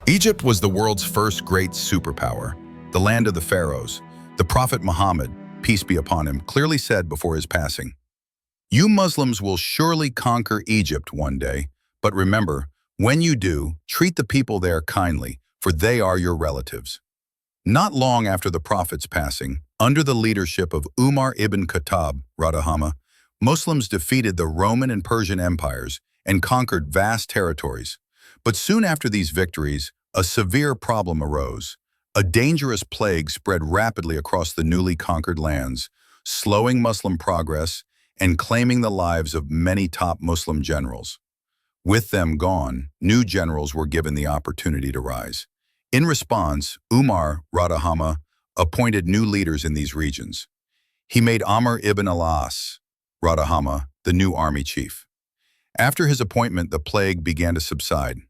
Egypt was the world's first great superpower, the land of the pharaohs. The Prophet Muhammad, peace be upon him, clearly said before his passing, "You Muslims will surely conquer Egypt one day, but remember, when you do, treat the people there kindly, for they are your relatives." Not long after the Prophet's passing, under the leadership of Umar ibn Khattab, Radahama, Muslims defeated the Roman and Persian empires and conquered vast territories. But soon after these victories, a severe problem arose. A dangerous plague spread rapidly across the newly conquered lands, slowing Muslim progress and claiming the lives of many top Muslim generals. With them gone, new generals were given the opportunity to rise. In response, Umar, Radahama, appointed new leaders in these regions. He made Amr ibn al-As, Radahama, the new army chief. After his appointment, the plague began to subside.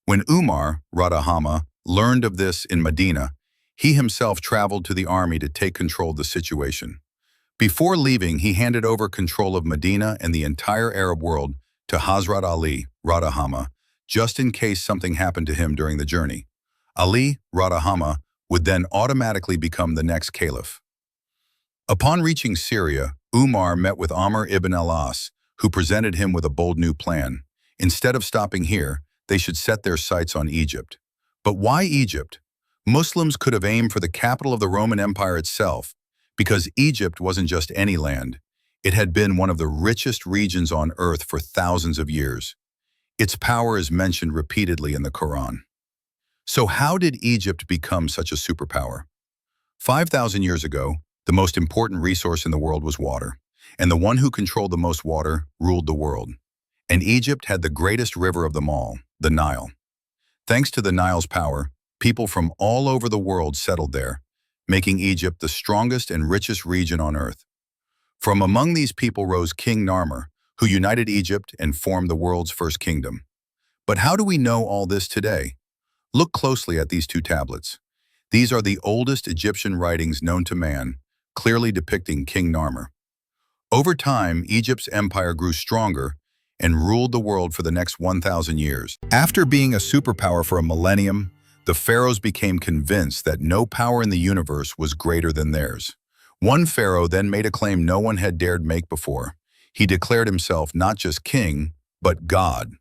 When Umar, Radahama, learned of this in Medina, he himself traveled to the army to take control of the situation. Before leaving, he handed over control of Medina and the entire Arab world to Hazrat Ali, Radahama, just in case something happened to him during the journey. Ali, Radahama, would then automatically become the next caliph. Upon reaching Syria, Umar met with Amr ibn al-As, who presented him with a bold new plan. Instead of stopping here, they should set their sights on Egypt. But why Egypt? Muslims could have aimed for the capital of the Roman Empire itself, because Egypt wasn't just any land. It had been one of the richest regions on earth for thousands of years. Its power is mentioned repeatedly in the Quran. So how did Egypt become such a superpower? 5,000 years ago, the most important resource in the world was water, and the one who controlled the most water ruled the world. And Egypt had the greatest river of them all, the Nile. Thanks to the Nile's power, people from all over the world settled there, making Egypt the strongest and richest region on earth. From among these people rose King Narmer, who united Egypt and formed the world's first kingdom. But how do we know all this today? Look closely at these two tablets. These are the oldest Egyptian writings known to man, clearly depicting King Narmer. Over time, Egypt's empire grew stronger and ruled the world for the next 1,000 years. After being a superpower for a millennium, the pharaohs became convinced that no power in the universe was greater than theirs. One pharaoh then made a claim no one had dared make before. He declared himself not just king, but God.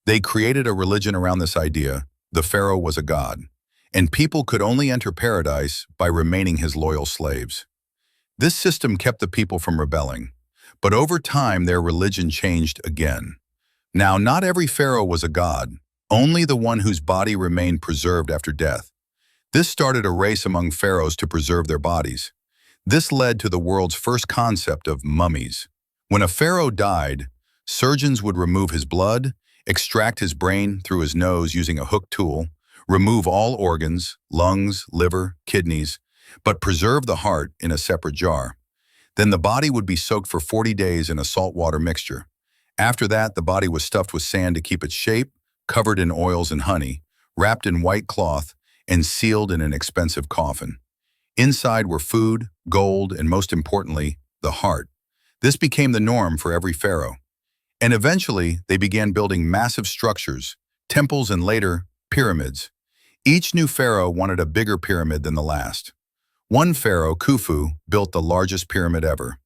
They created a religion around this idea. The pharaoh was a god, and people could only enter paradise by remaining his loyal slaves. This system kept the people from rebelling. But over time, their religion changed again. Now, not every pharaoh was a god, only the one whose body remained preserved after death. This started a race among pharaohs to preserve their bodies. This led to the world's first concept of mummies. When a pharaoh died, surgeons would remove his blood, extract his brain through his nose using a hooked tool, remove all organs, lungs, liver, kidneys, but preserve the heart in a separate jar. Then the body would be soaked for 40 days in a saltwater mixture. After that, the body was stuffed with sand to keep its shape, covered in oils and honey, wrapped in white cloth, and sealed in an expensive coffin. Inside were food, gold, and most importantly, the heart. This became the norm for every pharaoh. And eventually, they began building massive structures, temples and later, pyramids. Each new pharaoh wanted a bigger pyramid than the last. One pharaoh, Khufu, built the largest pyramid ever.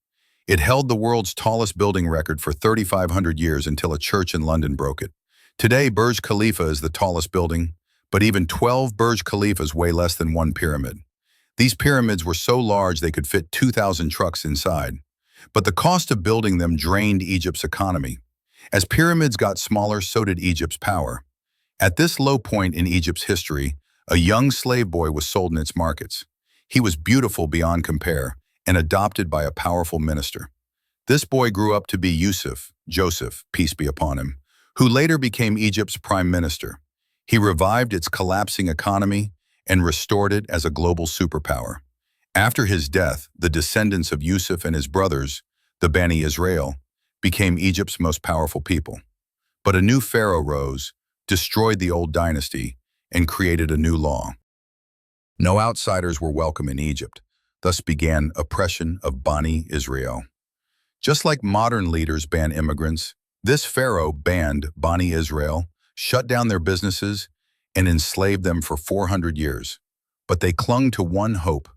It held the world's tallest building record for 3,500 years until a church in London broke it. Today, Burj Khalifa is the tallest building, but even 12 Burj Khalifas weigh less than one pyramid. These pyramids were so large they could fit 2,000 trucks inside. But the cost of building them drained Egypt's economy. As pyramids got smaller, so did Egypt's power. At this low point in Egypt's history, a young slave boy was sold in its markets. He was beautiful beyond compare and adopted by a powerful minister. This boy grew up to be Joseph, peace be upon him, who later became Egypt's prime minister. He revived its collapsing economy and restored it as a global superpower. After his death, the descendants of Yusuf and his brothers, the Bani Israel, became Egypt's most powerful people. But a new pharaoh rose, destroyed the old dynasty, and created a new law. No outsiders were welcome in Egypt. Thus began oppression of Bani Israel. Just like modern leaders ban immigrants, this pharaoh banned Bani Israel, shut down their businesses, and enslaved them for 400 years. But they clung to one hope,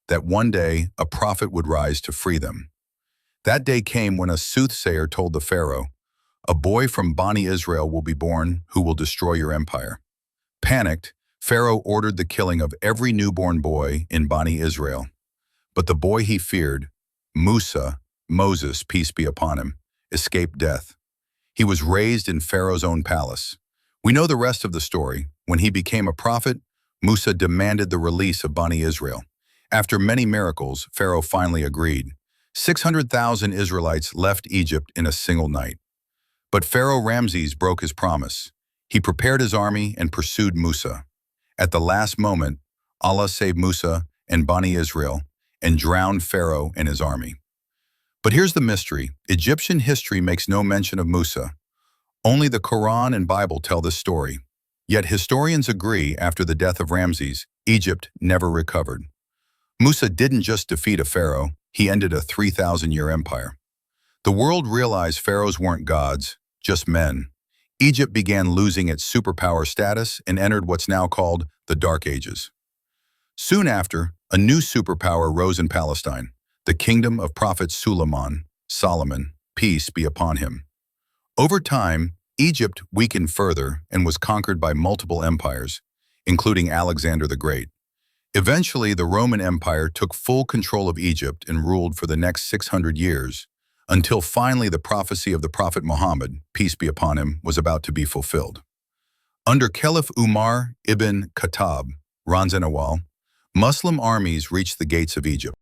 that one day a prophet would rise to free them. That day came when a soothsayer told the Pharaoh, "A boy from Bani Israel will be born who will destroy your empire." Panicked, Pharaoh ordered the killing of every newborn boy in Bani Israel. But the boy he feared, Musa, Moses, peace be upon him, escaped death. He was raised in Pharaoh's own palace. We know the rest of the story. When he became a prophet, Musa demanded the release of Bani Israel. After many miracles, Pharaoh finally agreed. 600,000 Israelites left Egypt in a single night. But Pharaoh Ramses broke his promise. He prepared his army and pursued Musa. At the last moment, Allah saved Musa and Bani Israel and drowned Pharaoh and his army. But here's the mystery. Egyptian history makes no mention of Musa. Only the Quran and Bible tell this story. Yet historians agree after the death of Ramses, Egypt never recovered. Musa didn't just defeat a pharaoh, he ended a 3,000-year empire. The world realized pharaohs weren't gods, just men. Egypt began losing its superpower status and entered what's now called the Dark Ages. Soon after, a new superpower rose in Palestine, the kingdom of Prophet Solomon, peace be upon him. Over time, Egypt weakened further and was conquered by multiple empires, including Alexander the Great. Eventually, the Roman Empire took full control of Egypt and ruled for the next 600 years, until finally the prophecy of the Prophet Muhammad, peace be upon him, was about to be fulfilled. Under Caliph Umar ibn Khattab, Ranzanawal, Muslim armies reached the gates of Egypt.